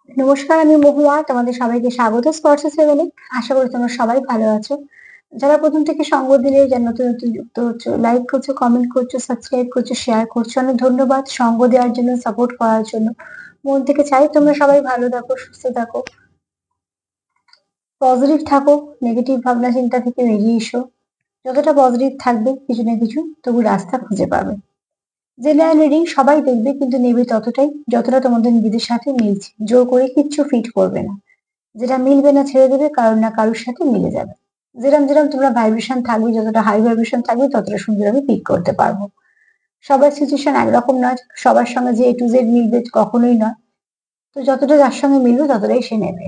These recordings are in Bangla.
নমস্কার, আমি মহুয়া। তোমাদের সবাইকে স্বাগত স্পর্শ সেভেনে। আশা করি তোমরা সবাই ভালো আছো। যারা প্রথম থেকে সঙ্গ দিলে, যারা নতুন নতুন যুক্ত হচ্ছ, লাইক করছো, কমেন্ট করছো, সাবস্ক্রাইব করছো, শেয়ার করছো, অনেক ধন্যবাদ সঙ্গ দেওয়ার জন্য, সাপোর্ট করার জন্য। মন থেকে চাই তোমরা সবাই ভালো থাকো, সুস্থ থাকো, পজিটিভ থাকো, নেগেটিভ ভাবনা চিন্তা থেকে বেরিয়ে এসো। যতটা পজিটিভ থাকবে কিছু না কিছু তবু রাস্তা খুঁজে পাবে। জেনারেল রিডিং সবাই দেখবে, কিন্তু নেবে ততটাই যতটা তোমাদের নিজেদের সাথে মিলছে। জোর করে কিচ্ছু ফিট করবে না। যেটা মিলবে না ছেড়ে দেবে, কারোর না কারোর সাথে মিলে যাবে। যেরকম যেরকম তোমরা ভাইব্রেশন থাকবে, যতটা হাই ভাইব্রেশন থাকবে ততটা সুন্দর আমি পিক করতে পারবো। সবার সিচুয়েশন একরকম নয়, সবার সঙ্গে যে এ টু জেড মিলবে কখনোই নয়। তো যতটা যার সঙ্গে মিলবে ততটাই সে নেবে।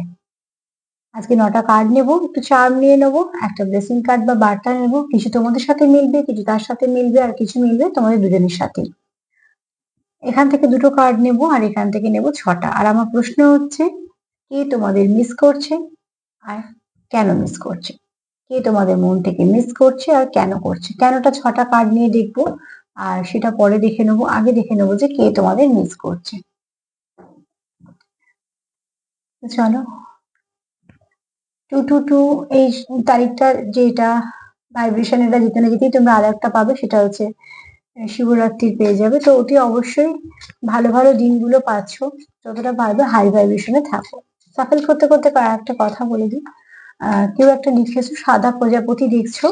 আজকে 9টা কার্ড নেবো, একটু চার্ম নিয়ে নেবো, একটা ব্লেসিং কার্ড বা বার্তা নেবো। কিছু তোমাদের সাথে মিলবে, কিছু তার সাথে মিলবে, আর কিছু মিলবে তোমাদের দুজনের সাথে। এখান থেকে দুটো কার্ড নেবো আর এখান থেকে নেবো 6টা। আর আমার প্রশ্ন হচ্ছে, কে তোমাদের মিস করছে আর কেন মিস করছে? কে তোমাদের মন থেকে মিস করছে আর কেন করছে? কেনটা 6টা কার্ড নিয়ে দেখবো, আর সেটা পরে দেখে নেবো। আগে দেখে নেবো যে কে তোমাদের মিস করছে। তো চলো, 222 এই তারিখটা, যেটা ভাইব্রেশন, এটা যেতে না যেতেই তোমরা আর একটা পাবে, সেটা হচ্ছে শিবরাত্রির পেয়ে যাবে। তো অতি অবশ্যই ভালো ভালো দিনগুলো পাচ্ছ, যতটা পারবে হাই ভাইব্রেশনে থাকো। সাফল করতে করতে একটা কথা বলে দিই। কেউ একটা লিখেছো সাদা প্রজাপতি দেখছো।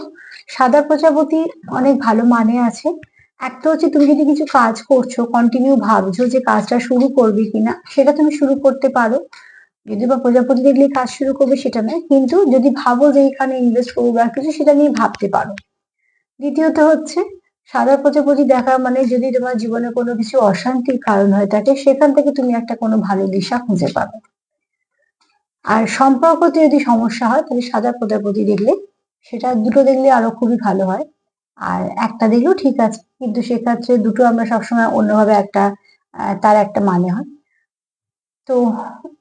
সাদা প্রজাপতি অনেক ভালো মানে আছে। একটা হচ্ছে তুমি যদি কিছু কাজ করছো, কন্টিনিউ ভাবছো যে কাজটা শুরু করবে কিনা, সেটা তুমি শুরু করতে পারো। যদি বা প্রজাপতি দেখলে কাজ শুরু করবে সেটা নয়, কিন্তু যদি ভাবো যে এখানে ইনভেস্ট করবো বা কিছু, সেটা নিয়ে ভাবতে পারো। দ্বিতীয়ত হচ্ছে, সাদা প্রজাপতি দেখা মানে যদি তোমার জীবনে কোনো কিছু অশান্তির কারণ হয়ে থাকে, সেখান থেকে তুমি একটা কোনো ভালো দিশা খুঁজে পাবে। আর সম্পর্কতে যদি সমস্যা হয়, তাহলে সাদা প্রজাপতি দেখলে, সেটা দুটো দেখলে আরো খুবই ভালো হয়। আর একটা দেখলেও ঠিক আছে, কিন্তু সেক্ষেত্রে দুটো আমরা সবসময় অন্যভাবে একটা তার একটা মানে হয়। তো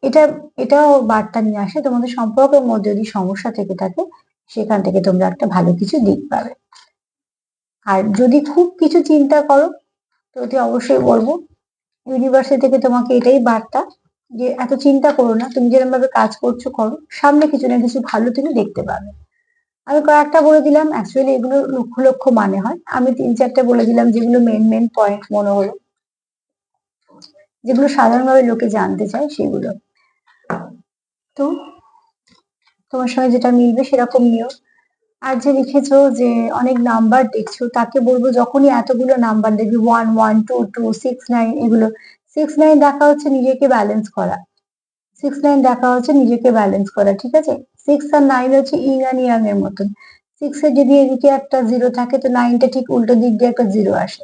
এটা এটাও বার্তা নিয়ে আসে, তোমাদের সম্পর্কের মধ্যে যদি সমস্যা থেকে থাকে, সেখান থেকে তোমরা একটা ভালো কিছু দিক পাবে। আর যদি খুব কিছু চিন্তা করো, তো অতি অবশ্যই বলবো, ইউনিভার্সিটি থেকে তোমাকে এটাই বার্তা, যে এত চিন্তা করো না, তুমি যেরকম ভাবে কাজ করছো করো, সামনে কিছু না কিছু ভালো তুমি দেখতে পাবে। আমি কয়েকটা বলে দিলাম, অ্যাকচুয়ালি এগুলো লক্ষ লক্ষ মানে হয়। আমি 3-4টে বলে দিলাম, যেগুলো মেন মেন পয়েন্ট মনে হলো, যেগুলো সাধারণভাবে লোকে জানতে চায় সেগুলো। তো তোমার সঙ্গে যেটা মিলবে সেরকম নিও। আর যে লিখেছো যে অনেক নাম্বার দেখছো, তাকে বলবো যখনই এতগুলো নাম্বার দেখবি, 1 1 2 2 6 9, এগুলো 6 9 দেখা হচ্ছে নিজেকে ব্যালেন্স করা। 6 9 দেখা হচ্ছে নিজেকে ব্যালেন্স করা, ঠিক আছে? 6 আর 9 হচ্ছে ইং আর ইয়াং এর মতন। 6 এর যদি এদিকে একটা জিরো থাকে, তো 9টা ঠিক উল্টো দিক দিয়ে একটা জিরো আসে।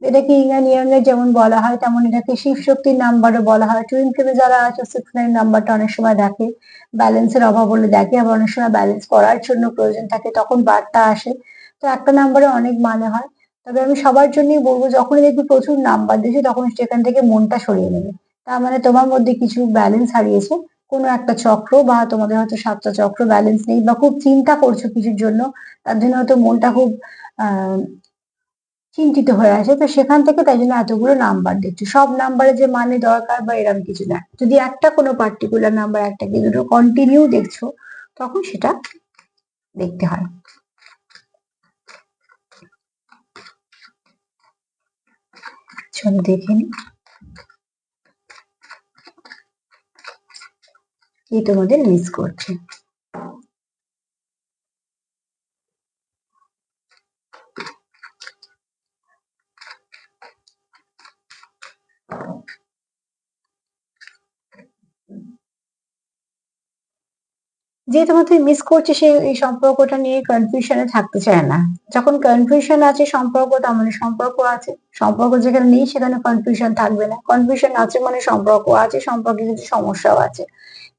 এটাকে ইং আর ইয়াং এর যেমন বলা হয়, তেমন এটাকে শিব শক্তির নাম্বারও বলা হয়। টুইন ফ্লেমে যারা আছে, 6 9 নাম্বারটা অনেক সময় দেখে ব্যালেন্সের অভাব হলে দেখে, আবার অনেক সময় ব্যালেন্স করার জন্য প্রয়োজন থাকে, তখন বার্তা আসে। তো একটা নাম্বারে অনেক মানে হয়। তবে আমি সবার জন্যই বলবো, যখনই দেখবি প্রচুর নাম্বার দিচ্ছে, তখন সেখান থেকে মনটা সরিয়ে নেবে। তার মানে তোমার মধ্যে কিছু ব্যালেন্স হারিয়েছে, কোনো একটা চক্র, বা তোমাদের হয়তো 7টা চক্র ব্যালেন্স নেই, বা খুব চিন্তা করছো কিছুর জন্য, তার জন্য হয়তো মনটা খুব আহ চিন্তিত হয়ে আছে। তো সেখান থেকে তাই জন্য এতগুলো নাম্বার দেখছো। সব নাম্বারে যে মানে দরকার বা এরকম কিছু না, যদি একটা কোনো পার্টিকুলার নাম্বার, একটা কি দুটো কন্টিনিউ দেখছো, তখন সেটা দেখতে হয়। চলো দেখে নি কি তোমাদের মিস করছে। যে তোমাকে মিস করছে, সে এই সম্পর্কটা নিয়ে কনফিউশনে থাকতে চায় না। যখন কনফিউশন আছে সম্পর্ক, তার মানে সম্পর্ক আছে। সম্পর্ক যেখানে নেই সেখানে কনফিউশন থাকবে না। কনফিউশন আছে মানে সম্পর্ক আছে, সম্পর্কে কিছু সমস্যাও আছে।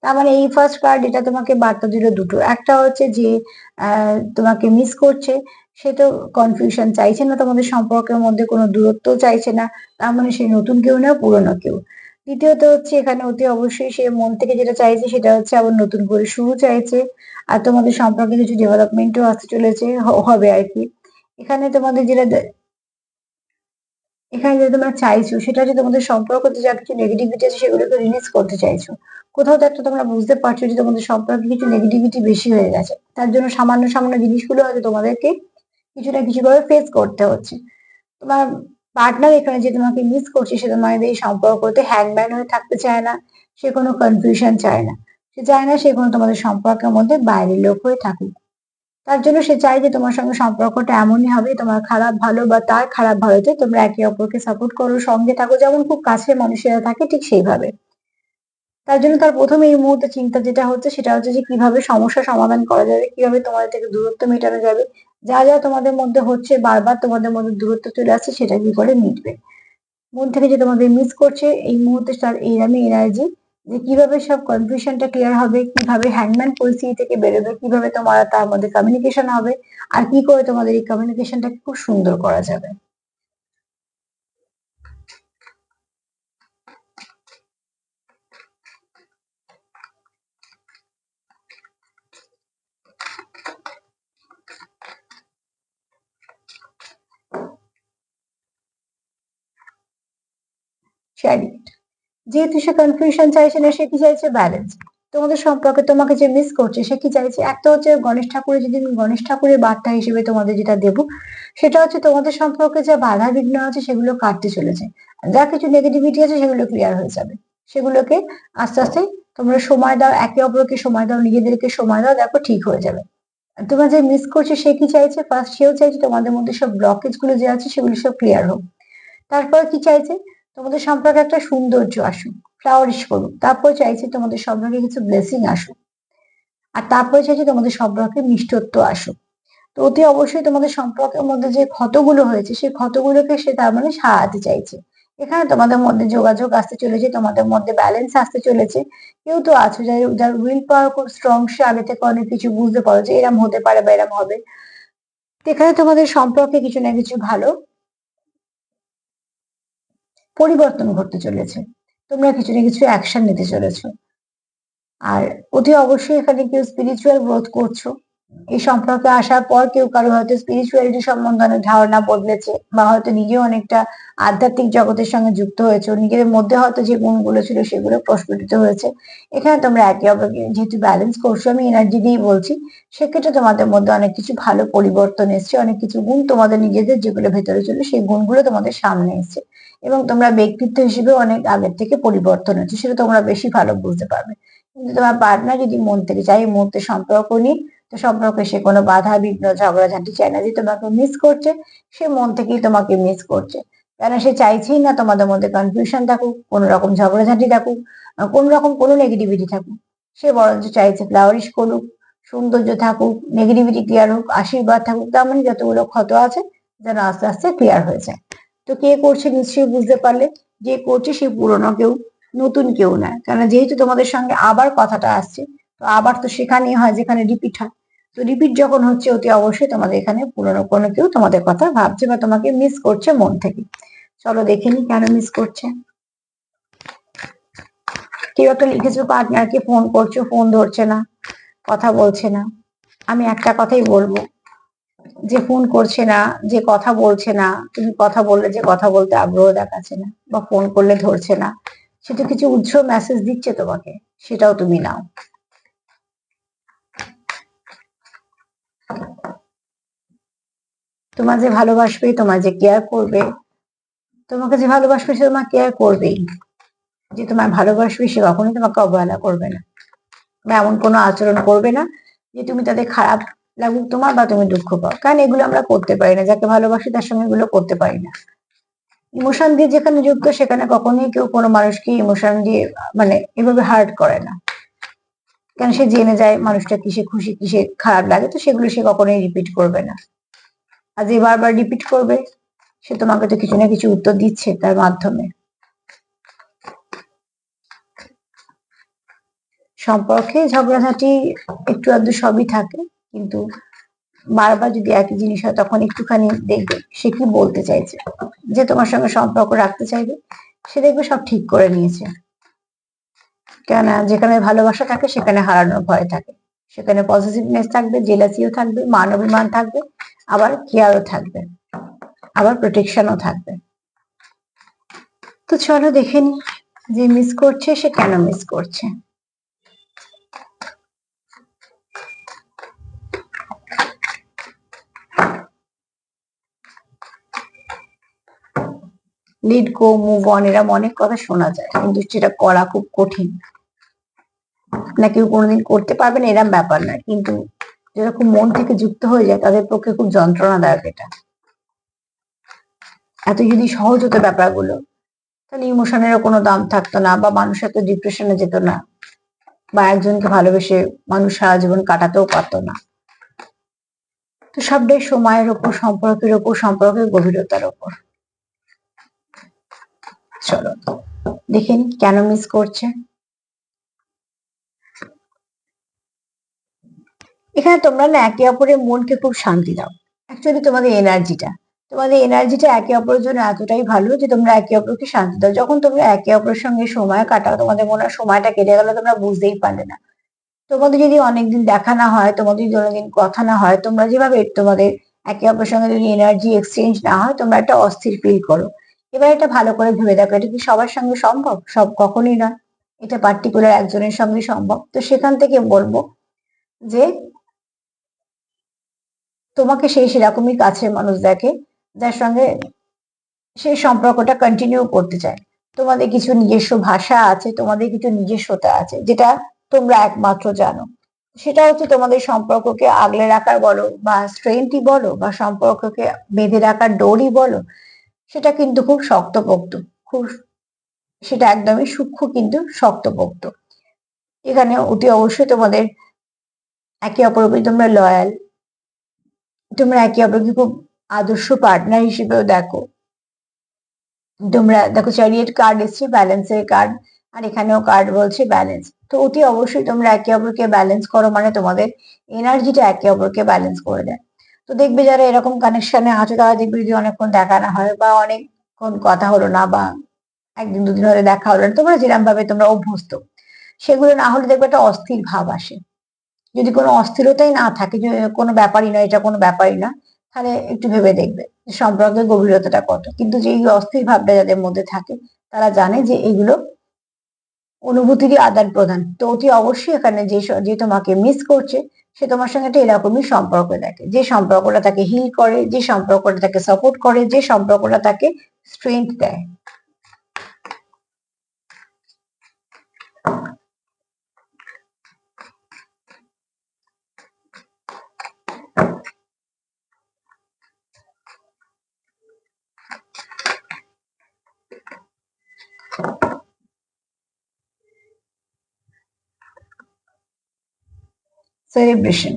তার মানে এই ফার্স্ট কার্ড এটা তোমাকে বার্তা দিল দুটো। একটা হচ্ছে যে তোমাকে মিস করছে, সে তো কনফিউশন চাইছে না, তোমাদের সম্পর্কের মধ্যে কোনো দূরত্ব চাইছে না। তার মানে সে নতুন কেউ না, পুরনো কেউ। দ্বিতীয়ত হচ্ছে, এখানে অতি অবশ্যই সে মন থেকে যেটা চাইছে সেটা হচ্ছে আবার নতুন করে শুরু চাইছে। আর তোমাদের সম্পর্কে কিছু ডেভেলপমেন্টও আসতে চলেছে, হবে আর কি। এখানে তোমাদের যেটা এখানে যে তোমরা চাইছো সেটা হচ্ছে তোমাদের সম্পর্কতে যা কিছু নেগেটিভিটি আছে সেগুলোকে রিলিজ করতে চাইছো। কোথাও তো একটা তোমরা বুঝতে পারছো যে তোমাদের সম্পর্কে কিছু নেগেটিভিটি বেশি হয়ে গেছে, তার জন্য সামান্য সামান্য জিনিসগুলো হয়তো তোমাদেরকে কিছু না কিছু ভাবে ফেস করতে হচ্ছে। তোমার পার্টনার এখানে যে তোমাকে মিস করছে সে তোমাদের এই সম্পর্কতে হ্যাংম্যান হয়ে থাকতে চায় না, সে কোনো কনফিউশন চায় না, সে চায় না সে কোনো তোমাদের সম্পর্কের মধ্যে বাইরের লোক হয়ে থাকুক। তার জন্য সে চায় যে তোমার সঙ্গে সম্পর্কটা এমনই হবে, তোমার খারাপ ভালো বা তার খারাপ ভালোতে তোমরা একে অপরকে সাপোর্ট করো, সঙ্গে থাকো, যেমন খুব কাছের মানুষেরা থাকে ঠিক সেইভাবে। তার জন্য তার প্রথমে এই মুহূর্তে চিন্তা যেটা হচ্ছে সেটা হচ্ছে যে কিভাবে সমস্যা সমাধান করা যাবে, কিভাবে তোমাদের থেকে দূরত্ব মেটানো যাবে, যা যা তোমাদের মধ্যে হচ্ছে বারবার তোমাদের মধ্যে দূরত্ব চলে আসছে সেটা কি করে মিটবে। মন থেকে যে তোমাদের মিস করছে এই মুহূর্তে তার এইরকমই এনার্জি যে কিভাবে সব কনফিউশনটা ক্লিয়ার হবে, কিভাবে হ্যাংম্যান পরিস্থিতি থেকে বেরোবে, কিভাবে তোমার তার মধ্যে কমিউনিকেশন হবে, আর কি করে তোমাদের এই কমিউনিকেশনটাকে খুব সুন্দর করা যাবে। চ্যারিট, যেহেতু সে কনফিউশন চাইছে না, সে কি চাইছে ব্যালেন্স। তোমাদের সম্পর্কে তোমাকে যে মিস করছে সে কি চাইছে, একটা হচ্ছে গণেশ ঠাকুরের, যেদিন গণেশ ঠাকুরের বার্তা হিসেবে তোমাদের যেটা দেবো সেটা হচ্ছে তোমাদের সম্পর্কে যা বাধা বিঘ্ন আছে সেগুলো কাটতে চলেছে, যা কিছু নেগেটিভিটি আছে সেগুলো ক্লিয়ার হয়ে যাবে। সেগুলোকে আস্তে আস্তে তোমরা সময় দাও, একে অপরকে সময় দাও, নিজেদেরকে সময় দাও, দেখো ঠিক হয়ে যাবে। আর তোমার যে মিস করছে সে কি চাইছে, ফার্স্ট সেও চাইছে তোমাদের মধ্যে সব ব্লকেজ গুলো যে আছে সেগুলো সব ক্লিয়ার হোক। তারপর কি চাইছে, তোমাদের সম্পর্কে একটা সৌন্দর্য আসুক, ফ্লাওয়ারিশ করুক। তারপর চাইছে তোমাদের সম্পর্কে কিছু ব্লেসিং আসুক। আর তারপরে চাইছে তোমাদের সম্পর্কে মিষ্টত্ব আসুক। তো অতি অবশ্যই তোমাদের সম্পর্কের মধ্যে যে ক্ষতগুলো হয়েছে সেই ক্ষতগুলোকে সে তার মানে সারাতে চাইছে। এখানে তোমাদের মধ্যে যোগাযোগ আসতে চলেছে, তোমাদের মধ্যে ব্যালেন্স আসতে চলেছে। কেউ তো আছো যার যার উইল পাওয়ার খুব স্ট্রং, সে আগে থেকে অনেক কিছু বুঝতে পারো যে এরম হতে পারে বা এরম হবে। তো এখানে তোমাদের সম্পর্কে কিছু না কিছু ভালো পরিবর্তন ঘটতে চলেছে, তোমরা কিছু না কিছু অ্যাকশন নিতে চলেছো। আর অতি অবশ্যই এখানে কেউ স্পিরিচুয়াল গ্রোথ করছো। এই সম্পর্কে আসার পর কেউ কারো হয়তো স্পিরিচুয়ালিটি সম্বন্ধে অনেক ধারণা বদলেছে, বা হয়তো নিজেও অনেকটা আধ্যাত্মিক জগতের সঙ্গে যুক্ত হয়েছে, নিজের মধ্যে হয়তো যে গুণগুলো ছিল সেগুলো প্রস্ফুটিত হয়েছে। এখানে তোমরা একে অপরকে যেহেতু ব্যালেন্স করছো, আমি এনার্জি দিয়েই বলছি, সেক্ষেত্রে তোমাদের মধ্যে অনেক কিছু ভালো পরিবর্তন এসছে, অনেক কিছু গুণ তোমাদের নিজেদের যেগুলো ভেতরে ছিল সেই গুণগুলো তোমাদের সামনে এসছে। এবং তোমরা ব্যক্তিত্ব হিসেবে অনেক আগের থেকে পরিবর্তন হচ্ছে, সেটা তোমরা বেশি ভালো বুঝতে পারবে। কিন্তু তোমার পার্টনার যদি মন থেকে চায় এই মুহূর্তে সম্পর্ক নিয়ে, তো সম্পর্কে সে কোনো বাধা বিঘ্ন ঝগড়াঝাটি চায় না, যে তোমাকে মিস করছে সে মন থেকেই তোমাকে মিস করছে। কেন সে চাইছেই না তোমাদের মধ্যে কনফিউশন থাকুক, কোনো রকম ঝগড়াঝাটি থাকুক, কোনো রকম কোনো নেগেটিভিটি থাকুক। সে বরঞ্চ চাইছে ফ্লাওয়ারিশ করুক, সৌন্দর্য থাকুক, নেগেটিভিটি ক্লিয়ার হোক, আশীর্বাদ থাকুক, তার মানে যতগুলো ক্ষত আছে যেন আস্তে আস্তে ক্লিয়ার হয়ে যায়। তো কে করছে নিশ্চয়ই বুঝতে পারলে, যে করছে সে পুরনো কেউ, নতুন কেউ না। কারণ যেহেতু তোমাদের সঙ্গে আবার কথাটা আসছে, তো আবার তো সেখানেই হয় যেখানে রিপিট হয়। তো রিপিট যখন হচ্ছে অতি অবশ্যই তোমাদের এখানে পুরনো কোনো কেউ তোমাদের কথা ভাবছে বা তোমাকে মিস করছে মন থেকে। চলো দেখে নি কেন মিস করছে। কেউ একটা লিখেছো পার্টনারকে ফোন করছো, ফোন ধরছে না, কথা বলছে না। আমি একটা কথাই বলবো, যে ফোন করছে না, যে কথা বলছে না, তুমি কথা বললে যে কথা বলতে আগ্রহ দেখাচ্ছে না বা ফোন করলে ধরছে না, সেটা কিছু উৎস মেসেজ দিচ্ছে তোমাকে, সেটাও তুমি নাও। তোমার যে ভালোবাসবে, তোমার যে কেয়ার করবে, তোমাকে যে ভালোবাসবে সে তোমার কেয়ার করবেই। যে তোমার ভালোবাসবে সে কখনোই তোমাকে অবহেলা করবে না, বা এমন কোনো আচরণ করবে না যে তুমি তাদের খারাপ লাগুক তোমার বা তুমি দুঃখ পাও। কারণ এগুলো আমরা করতে পারি না, যাকে ভালোবাসি তার সঙ্গে এগুলো করতে পারি না। ইমোশন দিয়ে যেখানে যুক্ত সেখানে কখনোই কেউ কোনো মানুষকে ইমোশন দিয়ে মানে এভাবে হার্ট করে না। কারণ সে জেনে যায় মানুষটা কিসে খুশি কিসে খারাপ লাগে, তো সেগুলো সে কখনোই রিপিট করবে না। আর যে বারবার রিপিট করবে সে তোমাকে তো কিছু না কিছু উত্তর দিচ্ছে তার মাধ্যমে। সম্পর্কে ঝগড়াঝাটি একটু আধটু সবই থাকে, কিন্তু বারবার যদি একই জিনিস হয় তখন একটুখানি দেখবে সে কি বলতে চাইছে। যে তোমার সঙ্গে সম্পর্ক রাখতে চাইবে সে দেখবে সব ঠিক করে নিয়েছে। কেন, যেখানে ভালোবাসা থাকে সেখানে হারানোর ভয় থাকে, সেখানে পজিটিভনেস থাকবে, জেলাসিও থাকবে, মান অভিমান থাকবে, আবার কেয়ারও থাকবে, আবার প্রোটেকশনও থাকবে। তো চলো দেখে নি যে মিস করছে সে কেন মিস করছে। লিড গো, মুভ অন, এরম অনেক কথা শোনা যায়, কিন্তু সেটা করা খুব কঠিন। না কেউ কোনোদিন করতে পারবে না এরম ব্যাপার না, কিন্তু যারা খুব মন থেকে যুক্ত হয়ে যায় তাদের পক্ষে খুব যন্ত্রণাদায়ক এটা। এত যদি সহজ হতো ব্যাপারগুলো, তাহলে ইমোশনেরও কোনো দাম থাকতো না, বা মানুষ এত ডিপ্রেশনে যেত না, বা একজনকে ভালোবেসে মানুষ সারা জীবন কাটাতেও পারতো না। তো সবটাই সময়ের ওপর, সম্পর্কের ওপর, সম্পর্কের গভীরতার ওপর। চলো দেখে নি কেন মিস করছে। এখানে তোমরা না একে অপরের মনকে খুব শান্তি দাও। অ্যাকচুয়ালি তোমাদের এনার্জিটা একে অপরের জন্য এতটাই ভালো যে তোমরা একে অপরকে শান্তি দাও। যখন তোমরা একে অপরের সঙ্গে সময় কাটাও, তোমাদের মনে হয় সময়টা কেটে গেল, তোমরা বুঝতেই পারলে না। তোমাদের যদি অনেকদিন দেখা না হয়, তোমাদের যদি অনেকদিন কথা না হয়, তোমরা যেভাবে তোমাদের একে অপরের সঙ্গে যদি এনার্জি এক্সচেঞ্জ না হয়, তোমরা একটা অস্থির ফিল করো। এবার এটা ভালো করে ভেবে দেখো, এটা কি সবার সঙ্গে সম্ভব? কখনোই না। এটা পার্টিকুলার একজনের সঙ্গে সম্ভব। তো সেখান থেকে বলবো যে তোমাকে সেই সেরকমই কাছের মানুষ দেখে, যার সঙ্গে সেই সম্পর্কটা কন্টিনিউ করতে চায়। তোমাদের কিছু নিজস্ব ভাষা আছে, তোমাদের কিছু নিজস্বতা আছে, যেটা তোমরা একমাত্র জানো। সেটা হচ্ছে তোমাদের সম্পর্ককে আগলে রাখার বলো, বা স্ট্রেংথই বলো, বা সম্পর্ককে বেঁধে রাখার ডোরই বলো, সেটা কিন্তু খুব শক্তপোক্ত, খুব, সেটা একদমই সূক্ষ্ম কিন্তু শক্তপোক্ত। এখানে অতি অবশ্যই তোমাদের একে অপরের প্রতি তোমরা লয়াল, তোমরা একে অপরকে খুব আদর্শ পার্টনার হিসেবেও দেখো। তোমরা দেখো চ্যারিয়েট কার্ড এসছে, ব্যালেন্সের কার্ড, আর এখানেও কার্ড বলছে ব্যালেন্স। তো অতি অবশ্যই তোমরা একে অপরকে ব্যালেন্স করো, মানে তোমাদের এনার্জিটা একে অপরকে ব্যালেন্স করে দেয়। তো দেখবে যারা এরকম কানেকশনে আছো, তারা দেখবে যদি অনেকক্ষণ দেখা না হয়, বা অনেকক্ষণ কথা হলো না, বা একদিন দুদিন হলে দেখা হলো না, তোমরা যেরকম ভাবে তোমরা অভ্যস্ত, সেগুলো না হলে দেখবে একটা অস্থির ভাব আসে। যদি কোনো অস্থিরতাই না থাকে, যে কোনো ব্যাপারই নয়, এটা কোনো ব্যাপারই না, তাহলে একটু ভেবে দেখবে যে সম্পর্কের গভীরতাটা কত। কিন্তু যেই অস্থির ভাবটা যাদের মধ্যে থাকে, তারা জানে যে এগুলো অনুভূতিরই আদান প্রদান। তো অতি অবশ্যই এখানে যে তোমাকে মিস করছে, সে তোমার সঙ্গে একটা এরকমই সম্পর্ক দেখে, যে সম্পর্কটা তাকে হিল করে, যে সম্পর্কটা তাকে সাপোর্ট করে, যে সম্পর্কটা তাকে স্ট্রেংথ দেয়। সেলিব্রেশন,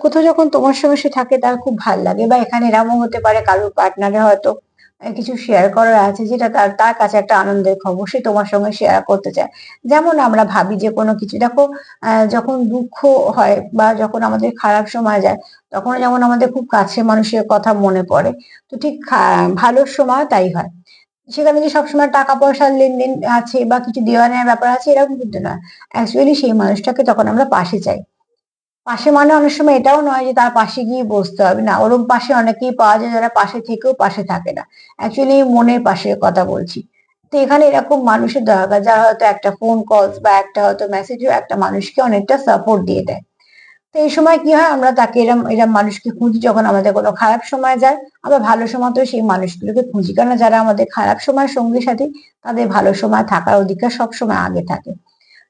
কোথাও যখন তোমার সঙ্গে সে থাকে তার খুব ভাল লাগে, বা এখানে এরমও হতে পারে কারোর পার্টনারে হয়তো কিছু শেয়ার করার আছে, যেটা তার তার কাছে একটা আনন্দের খবর, সে তোমার সঙ্গে শেয়ার করতে চায়। যেমন আমরা ভাবি যে কোনো কিছু, দেখো যখন দুঃখ হয় বা যখন আমাদের খারাপ সময় যায়, তখন যেমন আমাদের খুব কাছের মানুষের কথা মনে পড়ে, তো ঠিক ভালোর সময় তাই হয়। সেখানে যে সবসময় টাকা পয়সার লেনদেন আছে বা কিছু দেওয়া নেওয়ার ব্যাপার আছে, এরকম কিন্তু না। অ্যাকচুয়ালি সেই মানুষটাকে তখন আমরা পাশে চাই। পাশে মানে অনেক সময় এটাও নয় যে তার পাশে গিয়ে বসতে হবে, না, ওরম পাশে অনেকেই পাওয়া যায় যারা পাশে থেকেও পাশে থাকে না। অ্যাকচুয়ালি মনের পাশের কথা বলছি। তো এখানে এরকম মানুষের দরকার, যারা হয়তো একটা ফোন কলস বা একটা হয়তো মেসেজও একটা মানুষকে অনেকটা সাপোর্ট দিয়ে দেয়। তো এই সময় কি হয়, আমরা তাকে এরম এরম মানুষকে খুঁজি যখন আমাদের কোনো খারাপ সময় যায়, আবার ভালো সময় তো সেই মানুষগুলোকে খুঁজি, কারণ যারা আমাদের খারাপ সময় সঙ্গী সাথী, তাদের ভালো সময় থাকার অধিকার সবসময় আগে থাকে।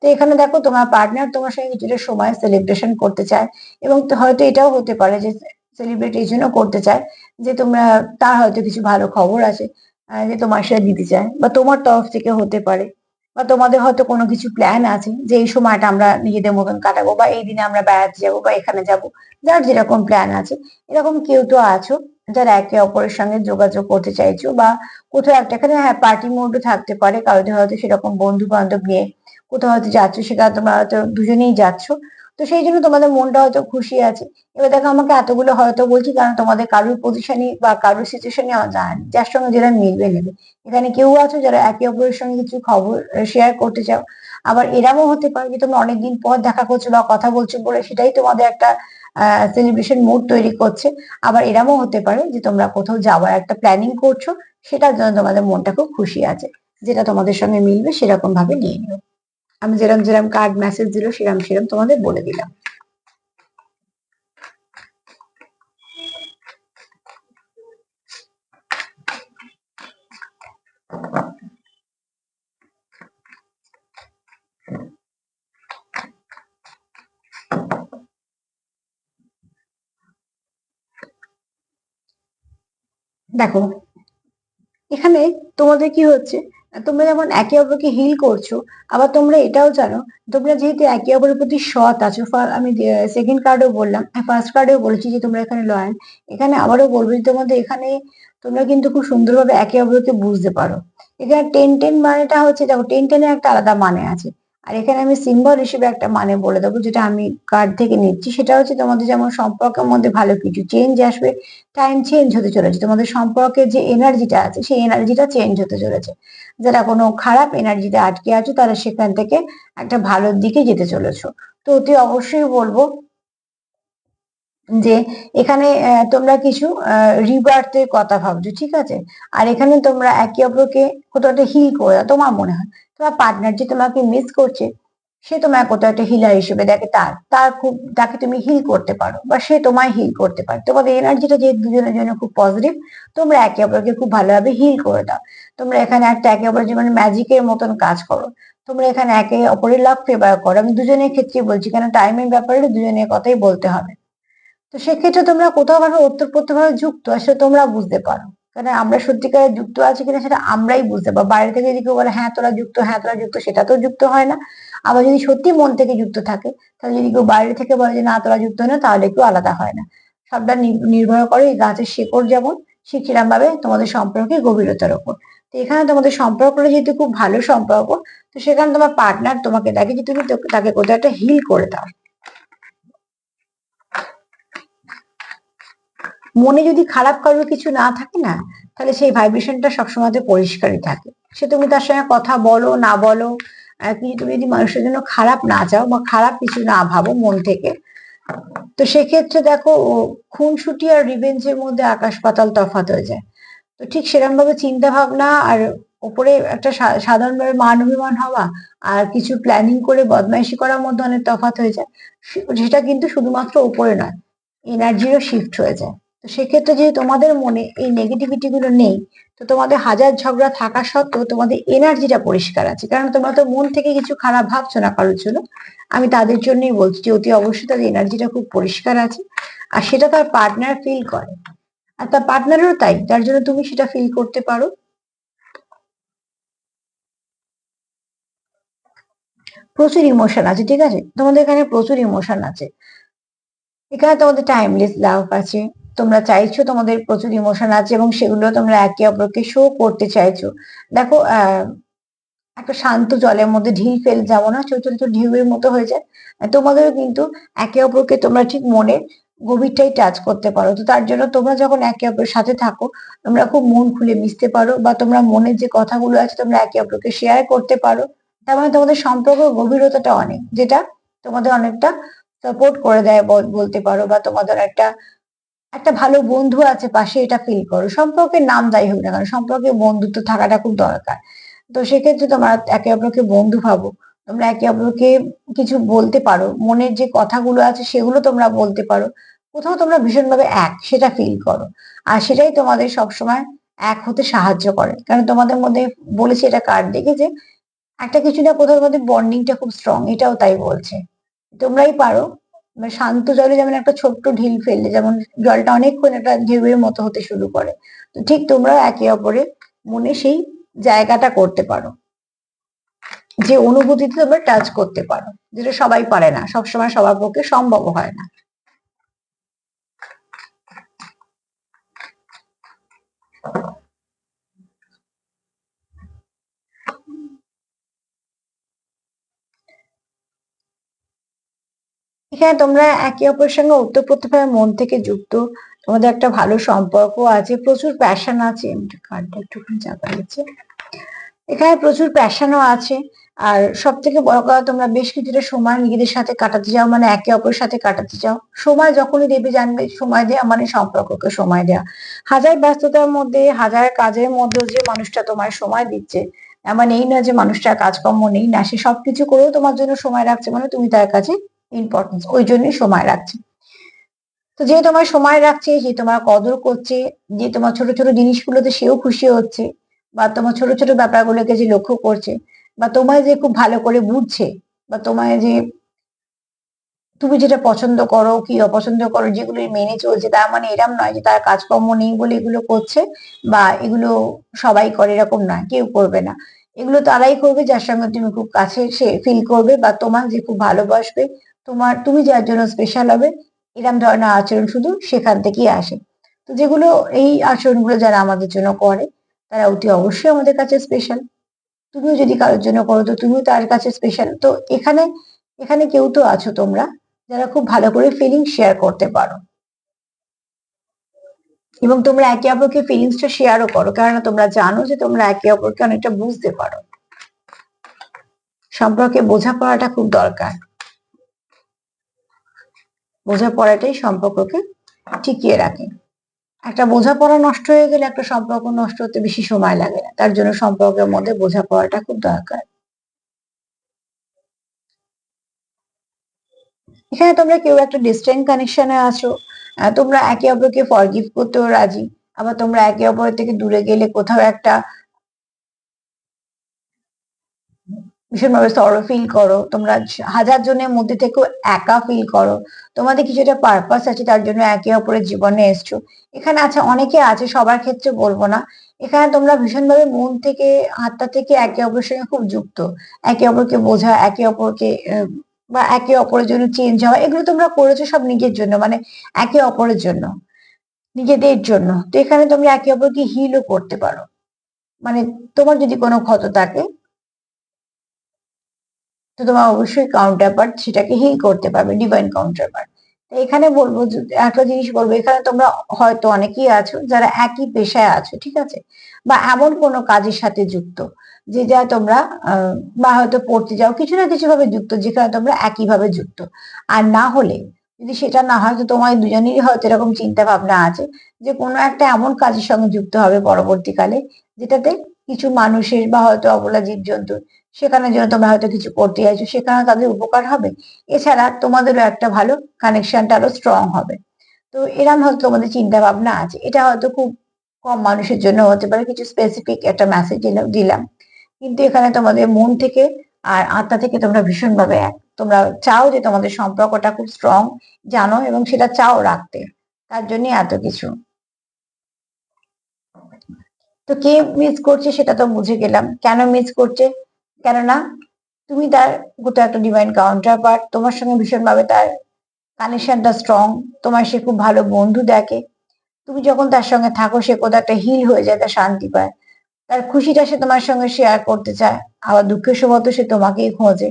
তো এখানে দেখো তোমার পার্টনার তোমার সঙ্গে কিছুটা সময় সেলিব্রেশন করতে চায়, এবং হয়তো এটাও হতে পারে যে সেলিব্রেট এই জন্য করতে চায় যে তোমরা, তার হয়তো কিছু ভালো খবর আছে যে তোমার সাথে দিতে চায়, বা তোমার তরফ থেকে হতে পারে, বা তোমাদের হয়তো কোনো কিছু প্ল্যান আছে যে এই সময়টা আমরা নিজেদের মতন কাটাবো, বা এই দিনে আমরা বেড়াতে যাবো, বা এখানে যাব, যার যেরকম প্ল্যান আছে। এরকম কেউ তো আছো যারা একে অপরের সঙ্গে যোগাযোগ করতে চাইছো, বা কোথাও একটা, এখানে হ্যাঁ পার্টি মোডও থাকতে পারে, কারোদের হয়তো সেরকম বন্ধু বান্ধব নিয়ে কোথাও হয়তো যাচ্ছ, সেখানে তোমরা হয়তো দুজনেই যাচ্ছ। তো সেই জন্য তোমাদের মনটা হয়তো খুশি আছে। এবার দেখো আমাকে এতগুলো হয়তো বলছি, কারণ তোমাদের কারোর পজিশনই বা কারোর সিচুয়েশনই আমার জানা নেই, যার সঙ্গে যেটা মিলবে নেবে। এখানে কেউ আছো যারা একে অপরের সঙ্গে কিছু খবর শেয়ার করতে চাও। আবার এরমও হতে পারে যে তোমরা অনেকদিন পর দেখা করছো বা কথা বলছো বলে সেটাই তোমাদের একটা সেলিব্রেশন মুড তৈরি করছে। আবার এরমও হতে পারে যে তোমরা কোথাও যাওয়ার একটা প্ল্যানিং করছো, সেটার জন্য তোমাদের মনটা খুব খুশি আছে, যেটা তোমাদের সঙ্গে মিলবে সেরকম ভাবে নিয়ে নিও। আমি যেরকম যেরকম কার্ড মেসেজ দিল সেরকম সেরকম তোমাদের বলে দিলাম। দেখো এখানে তোমাদের কি হচ্ছে, তোমরা যেমন একে অপরকে হিল করছো, আবার তোমরা এটাও জানো তোমরা যেহেতু একে অপরের প্রতি সৎ আছো। আমি সেকেন্ড কার্ডেও বললাম, ফার্স্ট কার্ডেও বলেছি যে তোমরা এখানে লয়াল। এখানে আবারও বলবো যে তোমাদের এখানে তোমরা কিন্তু খুব সুন্দরভাবে একে অপরকে বুঝতে পারো। এখানে 10-10 মানেটা হচ্ছে, দেখো 10-10 এর একটা আলাদা মানে আছে। আর এখানে আমি সিম্বল হিসেবে একটা মানে বলে দেবো, যেটা আমি কার্ড থেকে নিচ্ছি। সেটা হচ্ছে তোমাদের যেমন সম্পর্কের মধ্যে ভালো কিছু চেঞ্জ আসবে, টাইম চেঞ্জ হতে চলেছে, তোমাদের সম্পর্কের যে এনার্জিটা আছে সেই এনার্জিটা চেঞ্জ হতে চলেছে। যারা কোনো খারাপ এনার্জিতে আটকে আছো তারা সেখান থেকে একটা ভালোর দিকে যেতে চলেছো। তো অতি অবশ্যই বলবো যে এখানে তোমরা কিছু রিবার্থের কথা ভাবছো, ঠিক আছে। আর এখানে তোমরা একে অপরকে কোথাও একটা হিল করে দাও। তোমার মনে হয় তোমার পার্টনার যে তোমাকে মিস করছে, সে তোমার কোথাও একটা হিলার হিসেবে দেখে, তার তার খুব তাকে তুমি হিল করতে পারো বা সে তোমায় হিল করতে পারে। তোমাদের এনার্জিটা যে দুজনের জন্য খুব পজিটিভ, তোমরা একে অপরকে খুব ভালোভাবে হিল করে দাও। তোমরা এখানে একটা একে অপরের যেমন ম্যাজিকের মতন কাজ করো। তোমরা এখানে একে অপরের লাভ ফেভার করো। আমি দুজনের ক্ষেত্রে বলছি, কেন টাইমের ব্যাপারে দুজনের কথাই বলতে হবে। তো সেক্ষেত্রে তোমরা কোথাও ভাবে ওতপ্রোতভাবে যুক্ত আসলে তোমরা বুঝতে পারো। কারণ আমরা সত্যিকারে যুক্ত আছি কিনা সেটা আমরাই বুঝতে পারবো। বাইরে থেকে যদি কেউ বলে হ্যাঁ তোরা যুক্ত, হ্যাঁ তোরা যুক্ত, সেটা তো যুক্ত হয় না। আবার যদি সত্যি মন থেকে যুক্ত থাকে, তাহলে যদি কেউ বাইরে থেকে বলে যে না তোরা যুক্ত হয় না, তাহলে একটু আলাদা হয় না। সবটা নির্ভর করে এই গাছের শিকড় যেমন, ঠিক সেরকম ভাবে তোমাদের সম্পর্কের গভীরতার উপর। তো এখানে তোমাদের সম্পর্কটা যেহেতু খুব ভালো সম্পর্ক, তো সেখানে তোমার পার্টনার তোমাকে দেখে যে তুমি তাকে কোথাও একটা হিল করে দাও। মনে যদি খারাপ কারোর কিছু না থাকে না, তাহলে সেই ভাইব্রেশনটা সবসময় পরিষ্কারই থাকে। সে তুমি তার সঙ্গে কথা বলো না বলো, কিন্তু তুমি যদি মানুষের জন্য খারাপ না চাও বা খারাপ কিছু না ভাবো মন থেকে, তো সেক্ষেত্রে দেখো খুনসুটি আর রিভেঞ্জের মধ্যে আকাশ পাতাল তফাৎ হয়ে যায়। তো ঠিক সেরকম ভাবে চিন্তা ভাবনা আর ওপরে একটা সাধারণভাবে মান অভিমান হওয়া আর কিছু প্ল্যানিং করে বদমাইশি করার মধ্যে অনেক তফাৎ হয়ে যায়। সেটা কিন্তু শুধুমাত্র উপরে নয়, এনার্জিরও শিফট হয়ে যায়। তো সেক্ষেত্রে যদি তোমাদের মনে এই নেগেটিভিটি গুলো নেই, তো তোমাদের হাজার ঝগড়া থাকা সত্ত্বেও তোমাদের এনার্জিটা পরিষ্কার আছে, কারণ তোমরা তো মন থেকে কিছু খারাপ ভাবছো না কারোর জন্য। আমি তাদের জন্যই বলছি যে অতি অবশ্যই তাদের এনার্জিটা খুব পরিষ্কার আছে, আর সেটা তার পার্টনার ফিল করে। আর তার পার্টনারেরও তাই, যার জন্য তুমি সেটা ফিল করতে পারো। প্রচুর ইমোশন আছে, ঠিক আছে, তোমাদের এখানে প্রচুর ইমোশন আছে। এখানে তোমাদের টাইমলেস লাভ আছে। তোমরা চাইছো তোমাদের প্রচুর ইমোশন আছে এবং সেগুলো তোমরা একে অপরকে শো করতে চাইছো। দেখো একটা শান্ত জলের মধ্যে ঢিল ফেল যেমন হয়, ছোট ছোট ঢেউয়ের মতো হয়ে যায়, তোমাদেরও কিন্তু একে অপরকে তোমরা ঠিক মনের গভীরটাই টাচ করতে পারো। তো তার জন্য তোমরা যখন একে অপরের সাথে থাকো, তোমরা খুব মন খুলে মিশতে পারো বা তোমরা মনের যে কথাগুলো আছে তোমরা একে অপরকে শেয়ার করতে পারো। তার মানে তোমাদের সম্পর্ক গভীরতাটা অনেক, যেটা তোমাদের অনেকটা সাপোর্ট করে দেয় বলতে পারো। বা তোমাদের একটা একটা ভালো বন্ধু আছে পাশে, এটা ফিল করো। সম্পর্কের নাম যাই হোক না কেন, সম্পর্কে বন্ধুত্ব থাকাটা খুব দরকার। তো সেক্ষেত্রে তোমরা একে অপরকে বন্ধু ভাবো। তোমরা একে অপরকে কিছু বলতে পারো, মনের যে কথাগুলো আছে সেগুলো তোমরা বলতে পারো। কোথাও তোমরা ভীষণভাবে এক, সেটা ফিল করো। আর সেটাই তোমাদের সবসময় এক হতে সাহায্য করে, কারণ তোমাদের মধ্যে বলেছি এটা কার্ড দেখে যে একটা কিছু না কোথাও তোমাদের বন্ডিংটা খুব স্ট্রং, এটাও তাই বলছে। তোমরাই পারো মানে শান্ত জলে যেমন একটা ছোট্ট ঢিল ফেললে যেমন জলটা অনেকক্ষণ একটা ঢেউয়ের মতো হতে শুরু করে, তো ঠিক তোমরা একে অপরের মনে সেই জায়গাটা করতে পারো, যে অনুভূতিতে তোমরা টাচ করতে পারো, যেটা সবাই পারে না, সবসময় সবার পক্ষে সম্ভব হয় না। এখানে তোমরা একে অপরের সঙ্গে ওতপ্রোতভাবে মন থেকে যুক্ত, তোমাদের একটা ভালো সম্পর্ক আছে, প্রচুর প্যাশন আছে। কার্ডটা একটুখানি চাপা গেছে। এখানে প্রচুর প্যাশনও আছে। আর সব থেকে বড় কথা, তোমরা বেশ কিছুটা সময় নিজেদের সাথে কাটাতে চাও, মানে একে অপরের সাথে কাটাতে চাও। সময় যখনই দেবে জানবে সময় দেওয়া মানে সম্পর্ককে সময় দেওয়া। হাজার ব্যস্ততার মধ্যে, হাজার কাজের মধ্যেও যে মানুষটা তোমার সময় দিচ্ছে, এমন এই না যে মানুষটার কাজকর্ম নেই, না, সে সবকিছু করেও তোমার জন্য সময় রাখছে, মানে তুমি তার কাছে ইম্পর্টেন্স, ওই জন্যই সময় রাখছে। তো যে তোমার সময় রাখছে, যে তোমার কদর করছে, যে তোমার ছোট ছোট জিনিসগুলোতে সেও খুশি হচ্ছে, বা তোমার ছোট ছোট ব্যাপারগুলোকে যে লক্ষ্য করছে, বা তোমায় যে খুব ভালো করে বুঝছে, বা তোমায় যে তুমি যেটা পছন্দ করো কি অপছন্দ করো যেগুলো মেনে চলছে, তার মানে এরম নয় যে তার কাজকর্ম নেই বলে এগুলো করছে, বা এগুলো সবাই করে, এরকম নয়, কেউ করবে না। এগুলো তারাই করবে যার সঙ্গে তুমি খুব কাছে সে ফিল করবে, বা তোমার যে খুব ভালোবাসবে, তুমি যার জন্য স্পেশাল হবে। এরম ধরনের আচরণ শুধু সেখান থেকেই আসে। তো যেগুলো, এই আচরণগুলো যারা আমাদের জন্য করে, তারা অতি অবশ্যই আমাদের কাছে স্পেশাল। তুমিও যদি কারোর জন্য করো, তো তুমিও তার কাছে স্পেশাল। তো এখানে এখানে কেউ তো আছো তোমরা যারা খুব ভালো করে ফিলিং শেয়ার করতে পারো, এবং তোমরা একে অপরকে ফিলিংসটা শেয়ারও করো, কারণ তোমরা জানো যে তোমরা একে অপরকে অনেকটা বুঝতে পারো। সম্পর্কে বোঝাপড়াটা খুব দরকার। বোঝাপড়াটাই সম্পর্ককে টিকিয়ে রাখে। একটা বোঝাপড়া নষ্ট হয়ে গেলে একটা সম্পর্ক নষ্ট হতে বেশি সময় লাগে না, তার জন্য সম্পর্কের মধ্যে বোঝাপড়াটা খুব দরকার। এখানে তোমরা কেউ একটা ডিস্টেন্ট কানেকশনে আছো, তোমরা একে অপরকে ফরগিভ করতেও রাজি, আবার তোমরা একে অপরের থেকে দূরে গেলে কোথাও একটা ভীষণভাবে সরো ফিল করো, তোমরা হাজার জনের মধ্যে থেকেও একা ফিল করো। তোমাদের কিছু একটা পারপাস আছে, তার জন্য একে অপরের জীবনে এসছো। এখানে আছে, অনেকে আছে, সবার ক্ষেত্রে বলবো না। এখানে তোমরা ভীষণভাবে মন থেকে, আত্মা থেকে একে অপরের সঙ্গে খুব যুক্ত। একে অপরকে বোঝা, একে অপরকে বা একে অপরের জন্য চেঞ্জ হওয়া, এগুলো তোমরা করেছো সব নিজের জন্য, মানে একে অপরের জন্য, নিজেদের জন্য। তো এখানে তোমরা একে অপরকে হিলও করতে পারো, মানে তোমার যদি কোনো ক্ষত থাকে, তো তোমার অবশ্যই কাউন্টার পার্ট সেটাকে হিল করতে পারবে, ডিভাইন কাউন্টার পার্ট। এখানে বলবো একটা জিনিস বলবো, এখানে তোমরা হয়তো অনেকেই আছো যারা একই পেশায় আছো, ঠিক আছে, বা এমন কোনো কাজের সাথে যুক্ত, যে যা তোমরা বা হয়তো পড়তে যাও, কিছু না কিছু ভাবে যুক্ত, যেখানে তোমরা একই ভাবে যুক্ত। আর না হলে, যদি সেটা না হয়, তো তোমার দুজনেরই হয়তো এরকম চিন্তা ভাবনা আছে যে কোনো একটা এমন কাজের সঙ্গে যুক্ত হবে পরবর্তীকালে, যেটাতে কিছু মানুষের বা হয়তো অবলা জীবজন্তুর, সেখানে যেন তোমরা হয়তো কিছু করতে চাইছো, সেখানে তাদের উপকার হবে। এছাড়া তোমাদেরও একটা ভালো কানেকশনটা আরো স্ট্রং হবে। তো এরকম হয়তো তোমাদের চিন্তা ভাবনা আছে। এটা হয়তো খুব কম মানুষের জন্য হতে পারে, কিছু স্পেসিফিক একটা মেসেজ দিলাম। কিন্তু এখানে তোমাদের মন থেকে আর আত্মা থেকে তোমরা ভীষণভাবে এক, তোমরা চাও যে তোমাদের সম্পর্কটা খুব স্ট্রং, জানো, এবং সেটা চাও রাখতে। তার জন্য এত কিছু। তো কে মিস করছে সেটা তো বুঝে গেলাম, কেন মিস করছে। কেননা তুমি তার কোথাও একটা ডিভাইন কাউন্টার পার্ট, তোমার সঙ্গে ভীষণভাবে তার কানেকশনটা স্ট্রং, তোমার সে খুব ভালো বন্ধু দেখে। তুমি যখন তার সঙ্গে থাকো, সে কোথাও একটা হিল হয়ে যায়, তার শান্তি পায়, তার খুশিটা সে তোমার সঙ্গে শেয়ার করতে চায়, আবার দুঃখের সময় তো সে তোমাকেই খোঁজে।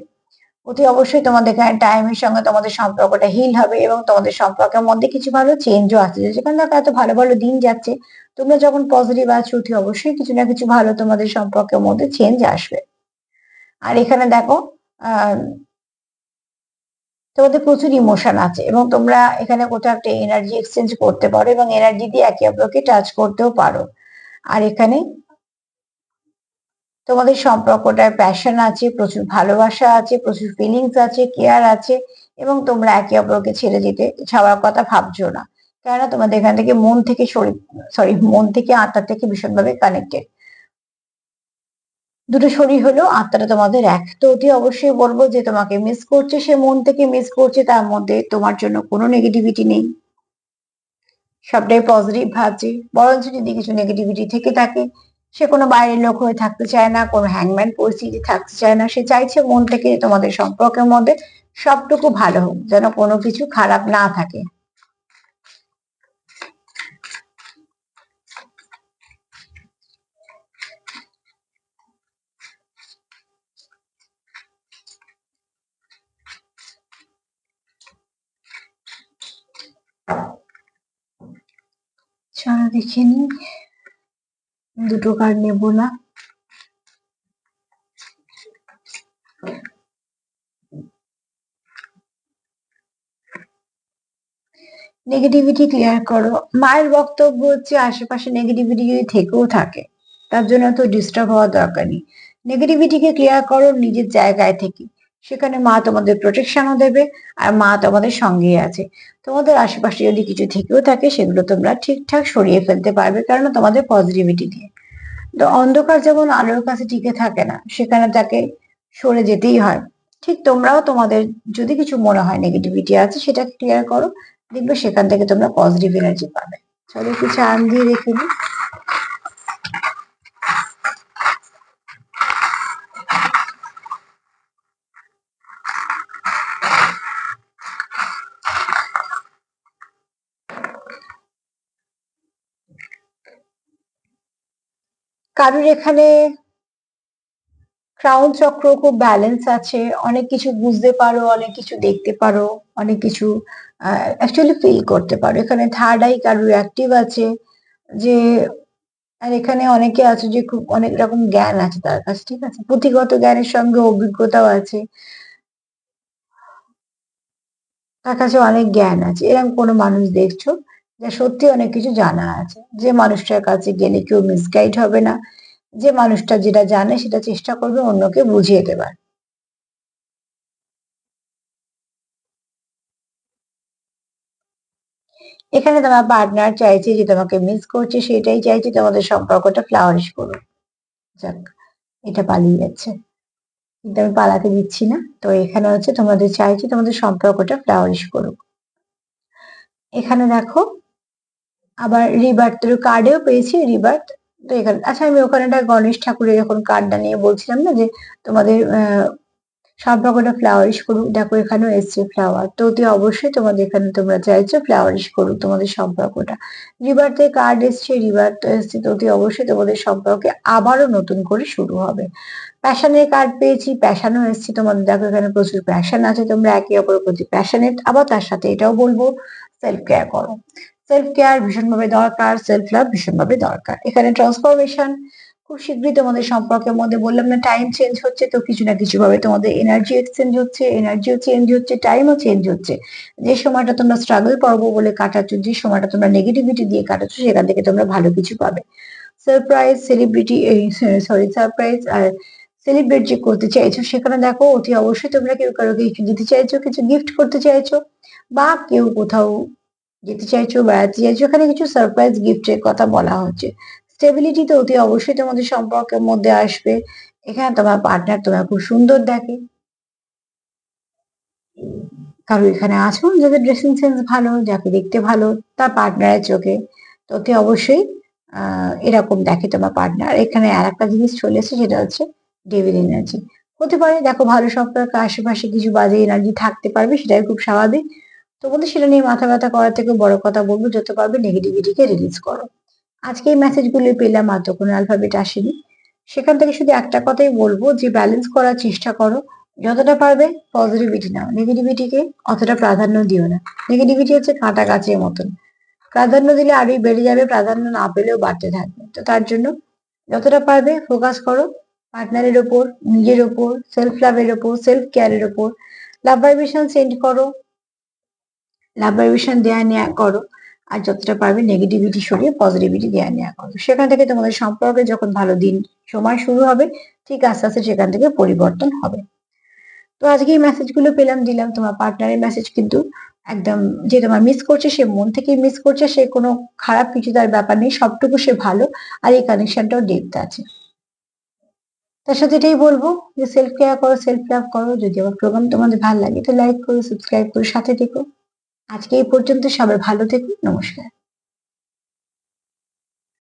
অতি অবশ্যই তোমাদের এখানে টাইমের সঙ্গে তোমাদের সম্পর্কটা হিল হবে, এবং তোমাদের সম্পর্কের মধ্যে কিছু ভালো চেঞ্জও আসছে, যেখানে দেখো এত ভালো ভালো দিন যাচ্ছে, তোমরা যখন পজিটিভ আছো, অতি অবশ্যই কিছু না কিছু ভালো তোমাদের সম্পর্কের মধ্যে চেঞ্জ আসবে। আর এখানে দেখো, আহ তোমাদের প্রচুর ইমোশন আছে, এবং তোমরা এখানে কোথাও একটা এনার্জি এক্সচেঞ্জ করতে পারো, এবং এনার্জি দিয়ে একে অপরকে টাচ করতেও পারো। আর এখানে তোমাদের সম্পর্কটার প্যাশন আছে, প্রচুর ভালোবাসা আছে, প্রচুর ফিলিংস আছে, কেয়ার আছে, এবং তোমরা একে অপরকে ছেড়ে যেতে ছাড়ার কথা ভাবছো না। কেননা তোমাদের এখান থেকে মন থেকে শরীর, সরি, মন থেকে আত্মা থেকে ভীষণভাবে কানেক্টেড। দুটো শরীর হলেও আত্মাটা তোমাদের এক। তো অতি অবশ্যই বলবো যে তোমাকে মিস করছে, সে মন থেকে মিস করছে, তার মধ্যে তোমার জন্য কোনো নেগেটিভিটি নেই, সবটাই পজিটিভ ভাবছে। বরঞ্চ যদি কিছু নেগেটিভিটি থেকে থাকে, সে কোনো বাইরের লোক হয়ে থাকতে চায় না, কোনো হ্যাংম্যান পরিস্থিতি থাকতে চায় না, সে চাইছে মন থেকে তোমাদের সম্পর্কের মধ্যে সবটুকু ভালো হোক, যেন কোনো কিছু খারাপ না থাকে। চলো দেখে নি, দুটো কার্ড নেবো না। নেগেটিভিটি ক্লিয়ার করো। মায়ের বক্তব্য হচ্ছে আশেপাশে নেগেটিভিটি যদি থেকেও থাকে তার জন্য তো ডিস্টার্ব হওয়ার দরকার নেই। নেগেটিভিটিকে ক্লিয়ার করো নিজের জায়গায় থেকে। সেখানে মা তোমাদের প্রোটেকশনও দেবে আর মা তোমাদের সঙ্গেই আছে। তোমাদের আশেপাশে যদি কিছু থেকেও থাকে সেগুলো তোমরা ঠিকঠাক সরিয়ে ফেলতে পারবে, কারণ তোমাদের পজিটিভিটি দিয়ে। তো অন্ধকার যেমন আলোর কাছে টিকে থাকে না, সেখানে তাকে সরে যেতেই হয়। ঠিক তোমরাও তোমাদের যদি কিছু মনে হয় নেগেটিভিটি আছে সেটা ক্লিয়ার করো, দেখবে সেখান থেকে তোমরা পজিটিভ এনার্জি পাবে। চলো একটু চান দিয়ে রেখে দিই। কারোর এখানে ক্রাউন চক্র খুব ব্যালেন্স আছে, অনেক কিছু বুঝতে পারো, অনেক কিছু দেখতে পারো, অনেক কিছু অ্যাকচুয়ালি ফিল করতে পারো। এখানে থার্ড আই কারোর অ্যাক্টিভ আছে, যে আর এখানে অনেকে আছে যে খুব অনেক রকম জ্ঞান আছে তার কাছে, ঠিক আছে, পুঁথিগত জ্ঞানের সঙ্গে অভিজ্ঞতাও আছে, তার কাছে অনেক জ্ঞান আছে। এরকম কোনো মানুষ দেখছো যে সত্যি অনেক কিছু জানা আছে, যে মানুষটার কাছে গেলে কেউ মিসগাইড হবে না, যে মানুষটা যেটা জানে সেটা চেষ্টা করবে অন্যকে বুঝিয়ে দেবার। এখানে তোমার পার্টনার চাইছে যে তোমাকে মিস করছে, সেটাই চাইছে তোমাদের সম্পর্কটা ফ্লাওয়ারিশ করুক। যাক, এটা পালিয়ে যাচ্ছে, কিন্তু আমি পালাতে দিচ্ছি না। তো এখানে হচ্ছে তোমাদের চাইছি তোমাদের সম্পর্কটা ফ্লাওয়ারিশ করুক। এখানে দেখো আবার রিবার্থ কার্ডেও পেয়েছি রিবার্থ। তো এখানে আচ্ছা, আমি ওখানে একটা গণেশ ঠাকুরের যখন কার্ডটা নিয়ে বলছিলাম না যে তোমাদের সম্পর্কটা ফ্লাওয়ারিশ করুক, দেখো এখানেও এসছে ফ্লাওয়ার। তো অতি অবশ্যই তোমাদের এখানে তোমরা চাইছো ফ্লাওয়ারিশ করুক তোমাদের সম্পর্কটা। রিবার্থের কার্ড এসছে, রিবার্থ এসছে, তো অতি অবশ্যই তোমাদের সম্পর্কে আবারও নতুন করে শুরু হবে। প্যাশনের কার্ড পেয়েছি, প্যাশনও এসছে তোমাদের, দেখো এখানে প্রচুর প্যাশন আছে, তোমরা একে অপরের প্রতি প্যাশনেট। আবার তার সাথে এটাও বলবো সেলফ কেয়ার করো। সেলফ কেয়ার ভীষণভাবে দরকার, সেলফ লাভ ভীষণভাবে দরকার। এখানে ট্রান্সফরমেশন খুব শীঘ্রই তোমাদের সম্পর্কের মধ্যে, বললাম না টাইম চেঞ্জ হচ্ছে, তো কিছু না কিছু ভাবে তোমাদের এনার্জি এক্সচেঞ্জ হচ্ছে, এনার্জিও চেঞ্জ হচ্ছে, টাইমও চেঞ্জ হচ্ছে। যে সময়টা তোমরা স্ট্রাগল করবো বলে কাটাচ্ছ, যে সময়টা তোমরা নেগেটিভিটি দিয়ে কাটাচ্ছ, সেখান থেকে তোমরা ভালো কিছু পাবে। সারপ্রাইজ সেলিব্রিটি, সরি সারপ্রাইজ আর সেলিব্রেট যে করতে চাইছো, সেখানে দেখো অতি অবশ্যই তোমরা কেউ কারোকে কিছু দিতে চাইছো, কিছু গিফট করতে চাইছো, বা কেউ কোথাও যেতে চাইছো, বেড়াতে চাইছো, এখানে কিছু সারপ্রাইজ গিফটের কথা বলা হচ্ছে। স্টেবিলিটি তো অতি অবশ্যই তোমাদের সম্পর্কের মধ্যে আসবে। এখানে তোমার পার্টনার তোমার খুব সুন্দর দেখে, কারো এখানে আছো যাদের ড্রেসিং সেন্স ভালো, যাকে দেখতে ভালো তার পার্টনারের চোখে, তো অতি অবশ্যই এরকম দেখে তোমার পার্টনার। এখানে আর একটা জিনিস চলে এসেছে, সেটা হচ্ছে ডেভিল এনার্জি। হতে পারে দেখো ভালো সম্পর্কে আশেপাশে কিছু বাজে এনার্জি থাকতে পারবে, সেটাই খুব স্বাভাবিক। তোমাদের সেটা নিয়ে মাথা ব্যথা করার থেকে বড় কথা বলবো যত পারবে নেগেটিভিটিকে রিলিজ করো। আজকে এই মেসেজগুলো পেলাম, আর তো কোনো অ্যালফাবেট আসেনি। সেখান থেকে শুধু একটা কথাই বলবো যে ব্যালেন্স করার চেষ্টা করো, যতটা পারবে পজিটিভিটি নাও, নেগেটিভিটিকে অতটা প্রাধান্য দিও না। নেগেটিভিটি হচ্ছে কাঁটা গাছের মতন, প্রাধান্য দিলে আরোই বেড়ে যাবে, প্রাধান্য না পেলেও বাড়তে থাকবে। তো তার জন্য যতটা পারবে ফোকাস করো পার্টনারের ওপর, নিজের ওপর, সেলফ লাভের ওপর, সেলফ কেয়ারের ওপর। লাভ ভাইব্রেশন সেন্ড করো, লাভ ভাইব্রেশন দেয়া নেয়া করো, আর যতটা পারবে নেগেটিভিটি সরিয়ে পজিটিভিটি দেয়া নেয়া করো। সেখান থেকে তোমাদের সম্পর্কে যখন ভালো দিন সময় শুরু হবে, ঠিক আস্তে আস্তে সেখান থেকে পরিবর্তন হবে। তো আজকে এই মেসেজগুলো পেলাম, দিলাম। তোমার পার্টনারের মেসেজ কিন্তু একদম, যে তোমার মিস করছে সে মন থেকেই মিস করছে, সে কোনো খারাপ কিছু তার ব্যাপার নেই, সবটুকু সে ভালো, আর এই কানেকশনটাও ডেপথ আছে। তার সাথে এটাই বলবো যে সেলফ কেয়ার করো, সেলফ লাভ করো। যদি আমার প্রোগ্রাম তোমাদের ভালো লাগে তো লাইক করো, সাবস্ক্রাইব করো, সাথে থেকো। আজকে এই পর্যন্ত, সবাই ভালো থেকো, নমস্কার।